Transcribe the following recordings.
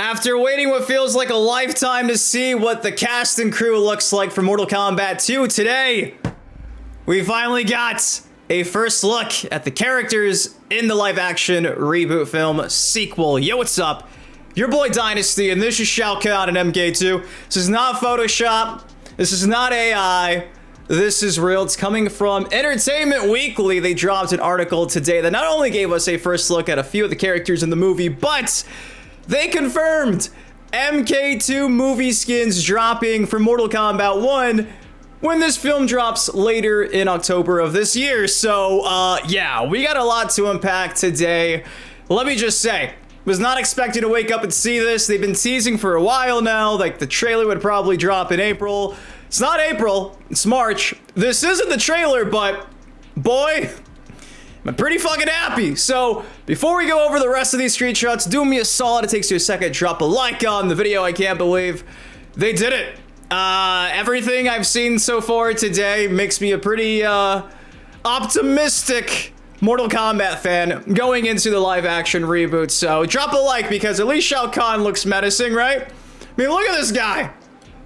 After waiting what feels like a lifetime to see what the cast and crew looks like for Mortal Kombat 2, today we finally got a first look at the characters in the live-action reboot film sequel. Yo, what's up? Your boy Dynasty, and this is Shao Kahn and MK2. This is not Photoshop. This is not AI. This is real. It's coming from Entertainment Weekly. They dropped an article today that not only gave us a first look at a few of the characters in the movie, but they confirmed MK2 movie skins dropping for Mortal Kombat 1 when this film drops later in October of this year. So, yeah, we got a lot to unpack today. Let me just say, was not expecting to wake up and see this. They've been teasing for a while now, like the trailer would probably drop in April. It's not April, it's March. This isn't the trailer, but boy, I'm pretty fucking happy. So before we go over the rest of these screenshots, do me a solid. It takes you a second. Drop a like on the video. I can't believe they did it. Everything I've seen so far today makes me a pretty optimistic Mortal Kombat fan going into the live action reboot. So drop a like because at least Shao Kahn looks menacing, right? I mean, look at this guy.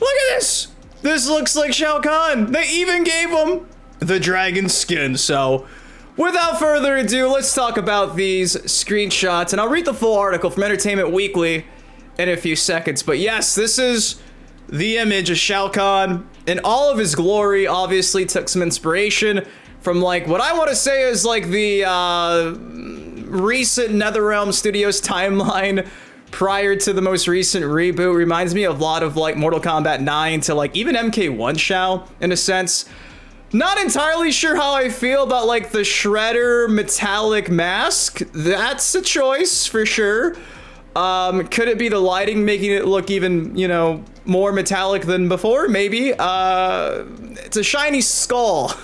Look at this. This looks like Shao Kahn. They even gave him the dragon skin. So without further ado, let's talk about these screenshots, and I'll read the full article from Entertainment Weekly in a few seconds. But yes, this is the image of Shao Kahn in all of his glory. Obviously took some inspiration from, like, what I want to say is like the recent NetherRealm Studios timeline prior to the most recent reboot. Reminds me of a lot of like Mortal Kombat 9 to like even MK1 Shao in a sense. Not entirely sure how I feel about like the Shredder metallic mask. That's a choice for sure. Could it be the lighting making it look even, you know, more metallic than before? Maybe. It's a shiny skull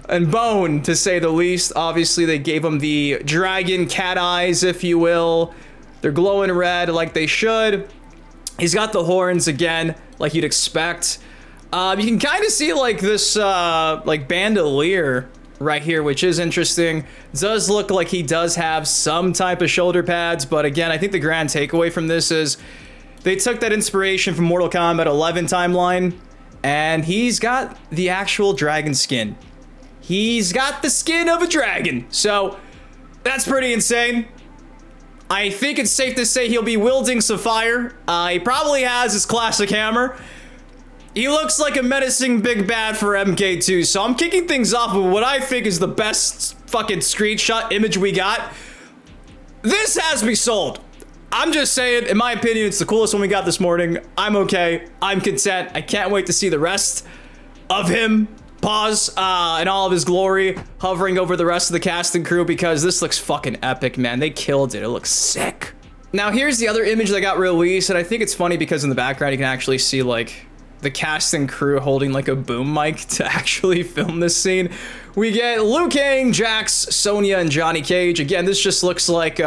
and bone, to say the least. Obviously, they gave him the dragon cat eyes, if you will. They're glowing red like they should. He's got the horns again, like you'd expect. You can kind of see like this like bandolier right here, which is interesting. Does look like he does have some type of shoulder pads, but again, I think the grand takeaway from this is they took that inspiration from Mortal Kombat 11 timeline, and he's got the actual dragon skin. He's got the skin of a dragon, so that's pretty insane. I think it's safe to say he'll be wielding some fire. He probably has his classic hammer. He looks like a menacing big bad for MK2, so I'm kicking things off with what I think is the best fucking screenshot image we got. This has me sold. I'm just saying, in my opinion, it's the coolest one we got this morning. I'm okay. I'm content. I can't wait to see the rest of him. Pause, in all of his glory, hovering over the rest of the cast and crew, because this looks fucking epic, man. They killed it. It looks sick. Now, here's the other image that got released, and I think it's funny because in the background, you can actually see, like, the cast and crew holding, like, a boom mic to actually film this scene. We get Liu Kang, Jax, Sonya, and Johnny Cage. Again, this just looks like,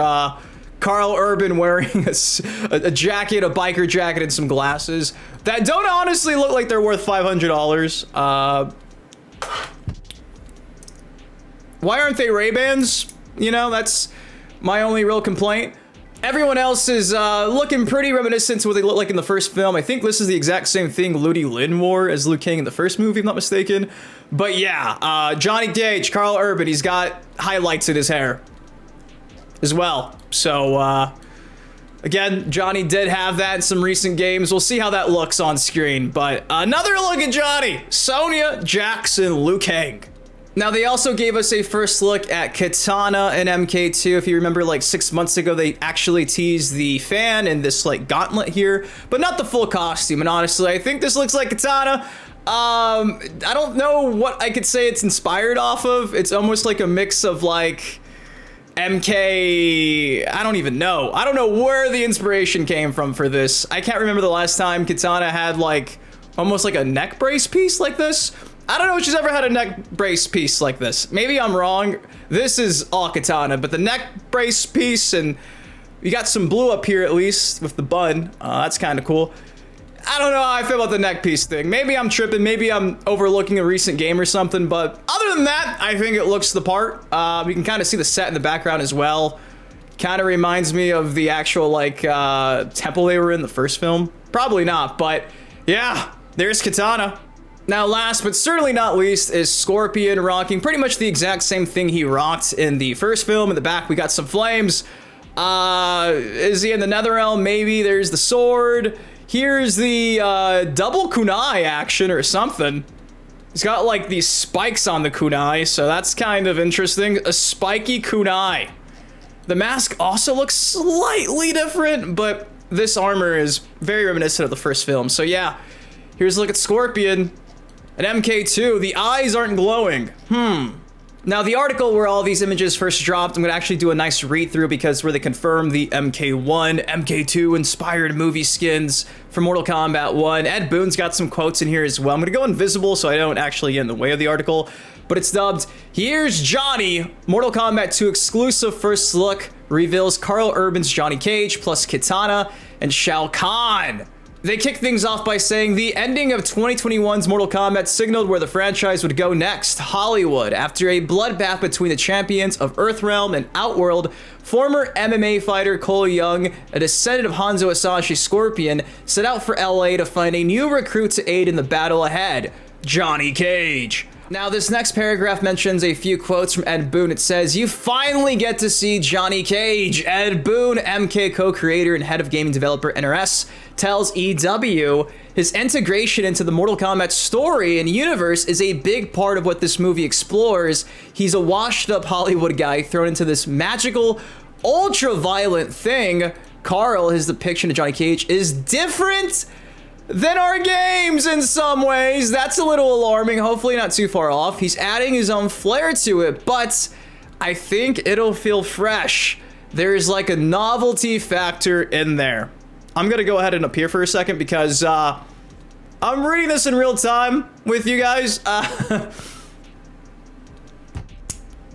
Carl Urban wearing a jacket, a biker jacket, and some glasses that don't honestly look like they're worth $500. Why aren't they Ray-Bans? You know, that's my only real complaint. Everyone else is looking pretty reminiscent to what they looked like in the first film. I think this is the exact same thing Ludi Lin wore as Liu Kang in the first movie, if I'm not mistaken. But yeah, Johnny Cage, Carl Urban, he's got highlights in his hair as well. So, again, Johnny did have that in some recent games. We'll see how that looks on screen. But another look at Johnny, Sonya, Jax, and Liu Kang. Now, they also gave us a first look at Kitana and MK2. If you remember, like 6 months ago, they actually teased the fan in this like gauntlet here, but not the full costume. And honestly, I think this looks like Kitana. I don't know what I could say it's inspired off of. It's almost like a mix of like MK, I don't even know. I don't know where the inspiration came from for this. I can't remember the last time Kitana had like almost like a neck brace piece like this. I don't know if she's ever had a neck brace piece like this. Maybe I'm wrong. This is all Kitana, but the neck brace piece, and you got some blue up here at least with the bun. That's kind of cool. I don't know how I feel about the neck piece thing. Maybe I'm tripping. Maybe I'm overlooking a recent game or something. But other than that, I think it looks the part. You can kind of see the set in the background as well. Kind of reminds me of the actual, like, temple they were in the first film. Probably not, but yeah, there's Kitana. Now, last but certainly not least is Scorpion rocking pretty much the exact same thing he rocked in the first film. In the back, we got some flames. Is he in the Netherrealm? Maybe. There's the sword. Here's the double kunai action or something. He's got like these spikes on the kunai, so that's kind of interesting. A spiky kunai. The mask also looks slightly different, but this armor is very reminiscent of the first film. So yeah, here's a look at Scorpion. At MK2, the eyes aren't glowing. Now, the article where all these images first dropped, I'm going to actually do a nice read-through because where they confirm the MK1, MK2 inspired movie skins for Mortal Kombat 1. Ed Boon's got some quotes in here as well. I'm going to go invisible so I don't actually get in the way of the article, but it's dubbed, "Here's Johnny, Mortal Kombat 2 exclusive first look reveals Karl Urban's Johnny Cage plus Kitana and Shao Kahn." They kick things off by saying the ending of 2021's Mortal Kombat signaled where the franchise would go next, Hollywood. After a bloodbath between the champions of Earthrealm and Outworld, former MMA fighter Cole Young, a descendant of Hanzo Asashi's Scorpion, set out for LA to find a new recruit to aid in the battle ahead, Johnny Cage. Now, this next paragraph mentions a few quotes from Ed Boon. It says, "You finally get to see Johnny Cage." Ed Boon, MK co-creator and head of gaming developer NRS, tells EW his integration into the Mortal Kombat story and universe is a big part of what this movie explores. He's a washed-up Hollywood guy thrown into this magical, ultra-violent thing. Carl, his depiction of Johnny Cage, is different than our games in some ways. That's a little alarming. Hopefully not too far off. He's adding his own flair to it, but I think it'll feel fresh. There's like a novelty factor in there. I'm gonna go ahead and appear for a second because I'm reading this in real time with you guys.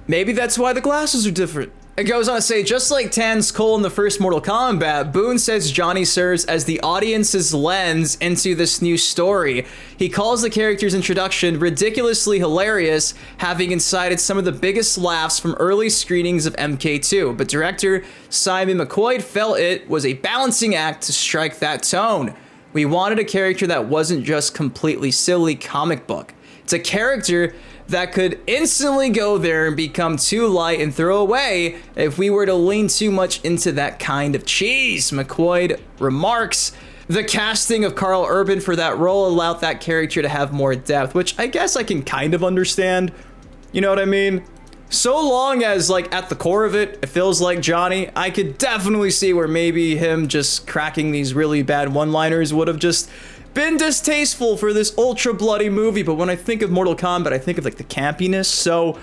Maybe that's why the glasses are different. It goes on to say, just like Tan's Cole in the first Mortal Kombat, Boon says Johnny serves as the audience's lens into this new story. He calls the character's introduction ridiculously hilarious, having incited some of the biggest laughs from early screenings of MK2, but director Simon McQuoid felt it was a balancing act to strike that tone. We wanted a character that wasn't just completely silly comic book. It's a character that could instantly go there and become too light and throw away if we were to lean too much into that kind of cheese, McQuoid remarks. The casting of Karl Urban for that role allowed that character to have more depth, which I guess I can kind of understand. You know what I mean? So long as, like, at the core of it, it feels like Johnny, I could definitely see where maybe him just cracking these really bad one-liners would have just been distasteful for this ultra bloody movie. But when I think of Mortal Kombat, I think of like the campiness. So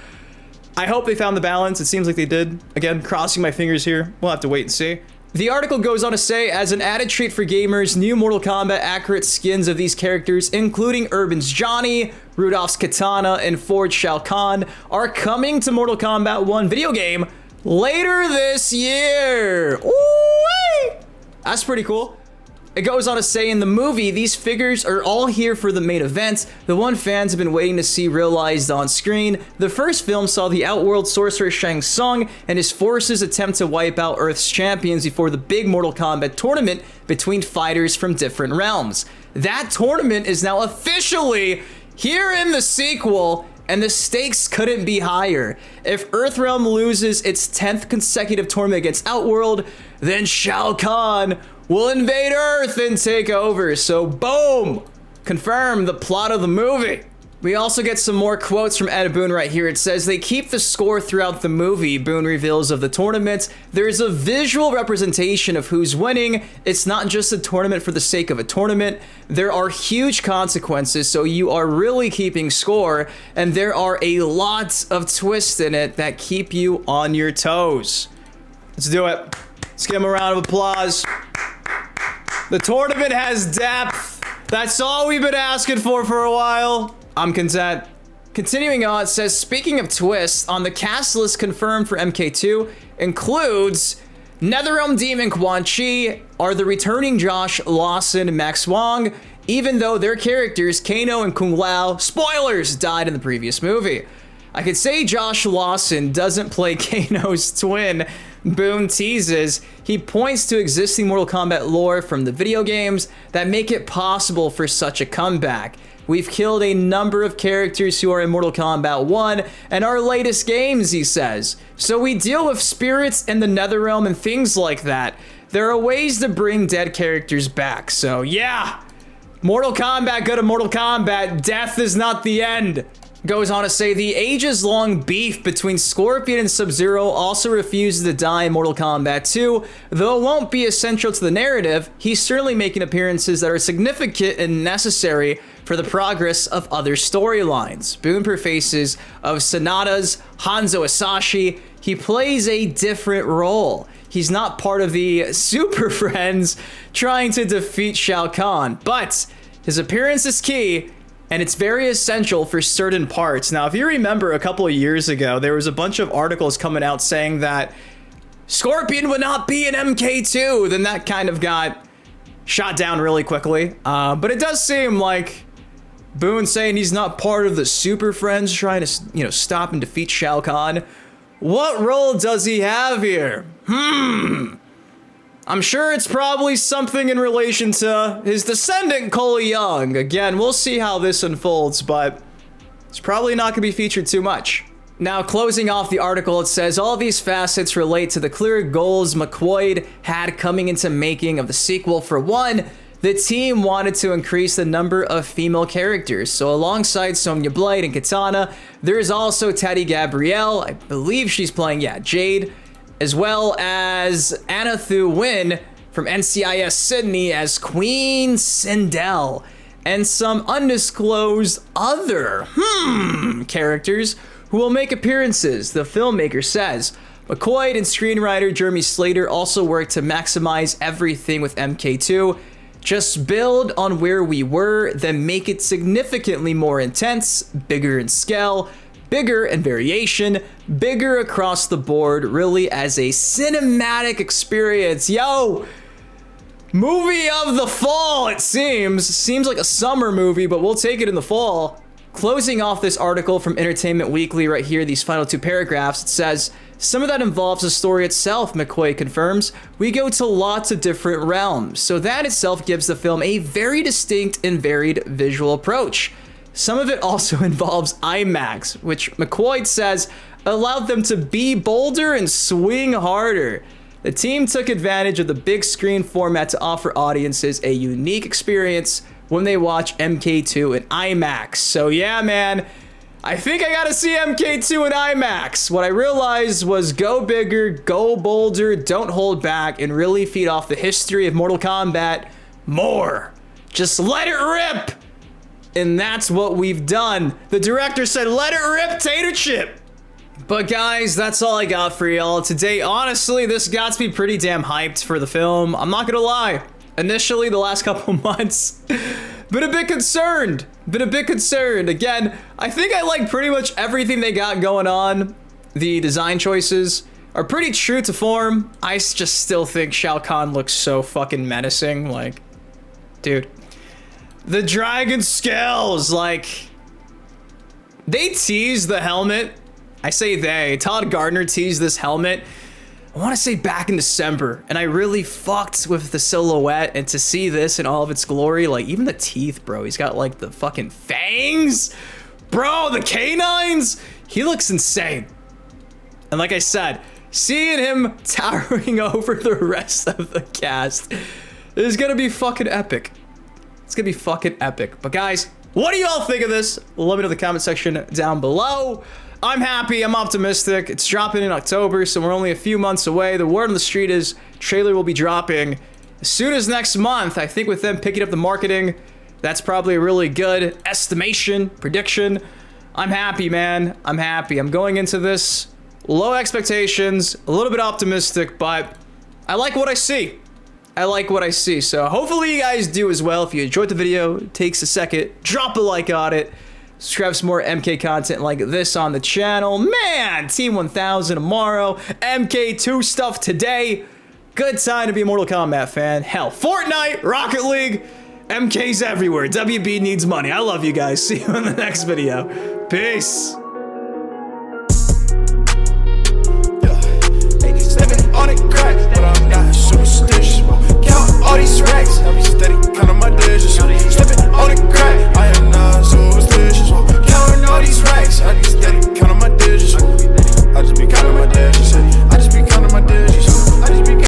I hope they found the balance. It seems like they did. Again, crossing my fingers here. We'll have to wait and see. The article goes on to say, as an added treat for gamers, new Mortal Kombat accurate skins of these characters, including Urban's Johnny, Rudolph's Kitana, and Ford Shao Kahn, are coming to Mortal Kombat 1 video game later this year. Ooh-wee! That's pretty cool. It goes on to say, in the movie, these figures are all here for the main event, the one fans have been waiting to see realized on screen. The first film saw the Outworld sorcerer Shang Tsung and his forces attempt to wipe out Earth's champions before the big Mortal Kombat tournament between fighters from different realms. That tournament is now officially here in the sequel, and the stakes couldn't be higher. If Earthrealm loses its 10th consecutive tournament against Outworld, then Shao Kahn will invade Earth and take over. So boom, confirm the plot of the movie. We also get some more quotes from Ed Boon right here. It says, they keep the score throughout the movie. Boon reveals of the tournament, there's a visual representation of who's winning. It's not just a tournament for the sake of a tournament. There are huge consequences, so you are really keeping score, and there are a lot of twists in it that keep you on your toes. Let's do it. Let's give him a round of applause. The tournament has depth. That's all we've been asking for a while. I'm content. Continuing on, it says, speaking of twists, on the cast list confirmed for MK2 includes NetherRealm Demon Quan Chi, are the returning Josh Lawson and Max Wong, even though their characters, Kano and Kung Lao, spoilers, died in the previous movie. I could say Josh Lawson doesn't play Kano's twin. Boone teases. He points to existing Mortal Kombat lore from the video games that make it possible for such a comeback. We've killed a number of characters who are in Mortal Kombat 1 and our latest games, he says. So we deal with spirits in the Netherrealm and things like that. There are ways to bring dead characters back. So yeah, Mortal Kombat, go to Mortal Kombat. Death is not the end. Goes on to say the ages-long beef between Scorpion and Sub-Zero also refuses to die in Mortal Kombat 2. Though it won't be essential to the narrative, he's certainly making appearances that are significant and necessary for the progress of other storylines. Boone prefaces of Sonata's Hanzo Asashi. He plays a different role. He's not part of the Super Friends trying to defeat Shao Kahn, but his appearance is key, and it's very essential for certain parts. Now, if you remember a couple of years ago, there was a bunch of articles coming out saying that Scorpion would not be in MK2. Then that kind of got shot down really quickly. But it does seem like Boone saying he's not part of the Super Friends trying to, stop and defeat Shao Kahn. What role does he have here? I'm sure it's probably something in relation to his descendant, Cole Young. Again, we'll see how this unfolds, but it's probably not going to be featured too much. Now, closing off the article, it says, all these facets relate to the clear goals McQuaid had coming into making of the sequel. For one, the team wanted to increase the number of female characters. So alongside Sonya Blade and Kitana, there's also Teddy Gabrielle. I believe she's playing, Jade, as well as Anna Thu Win from NCIS Sydney as Queen Sindel, and some undisclosed other characters who will make appearances, the filmmaker says. McQuaid and screenwriter Jeremy Slater also worked to maximize everything with MK2. Just build on where we were, then make it significantly more intense, bigger in scale, bigger in variation, bigger across the board, really as a cinematic experience. Yo, movie of the fall, it seems. Seems like a summer movie, but we'll take it in the fall. Closing off this article from Entertainment Weekly right here, these final two paragraphs, it says, some of that involves the story itself, McQuaid confirms. We go to lots of different realms, so that itself gives the film a very distinct and varied visual approach. Some of it also involves IMAX, which McQuaid says allowed them to be bolder and swing harder. The team took advantage of the big screen format to offer audiences a unique experience when they watch MK2 in IMAX. So yeah, man, I think I gotta see MK2 in IMAX. What I realized was go bigger, go bolder, don't hold back, and really feed off the history of Mortal Kombat more. Just let it rip! And that's what we've done. The director said, let it rip, tater chip. But guys, that's all I got for y'all today. Honestly, this got me pretty damn hyped for the film. I'm not gonna lie. Initially, the last couple months, been a bit concerned. Again, I think I like pretty much everything they got going on. The design choices are pretty true to form. I just still think Shao Kahn looks so fucking menacing. Like, dude. The dragon scales, like, they teased the helmet. I say they. Todd Gardner teased this helmet, I want to say back in December, and I really fucked with the silhouette, and to see this in all of its glory, like, even the teeth, bro. He's got, like, the fucking fangs. Bro, the canines. He looks insane. And like I said, seeing him towering over the rest of the cast is gonna be fucking epic. It's gonna be fucking epic. But guys, what do you all think of this? Let me know in the comment section down below. I'm happy, I'm optimistic. It's dropping in October, so we're only a few months away. The word on the street is trailer will be dropping as soon as next month. I think with them picking up the marketing, that's probably a really good estimation, prediction. I'm happy, man. I'm happy. I'm going into this low expectations, a little bit optimistic, but I like what I see. I like what I see. So hopefully you guys do as well. If you enjoyed the video, it takes a second, drop a like on it. Subscribe for more MK content like this on the channel. Man, Team 1000 tomorrow. MK2 stuff today. Good time to be a Mortal Kombat fan. Hell, Fortnite, Rocket League, MK's everywhere. WB needs money. I love you guys. See you in the next video. Peace. like crack, but I'm not superstitious.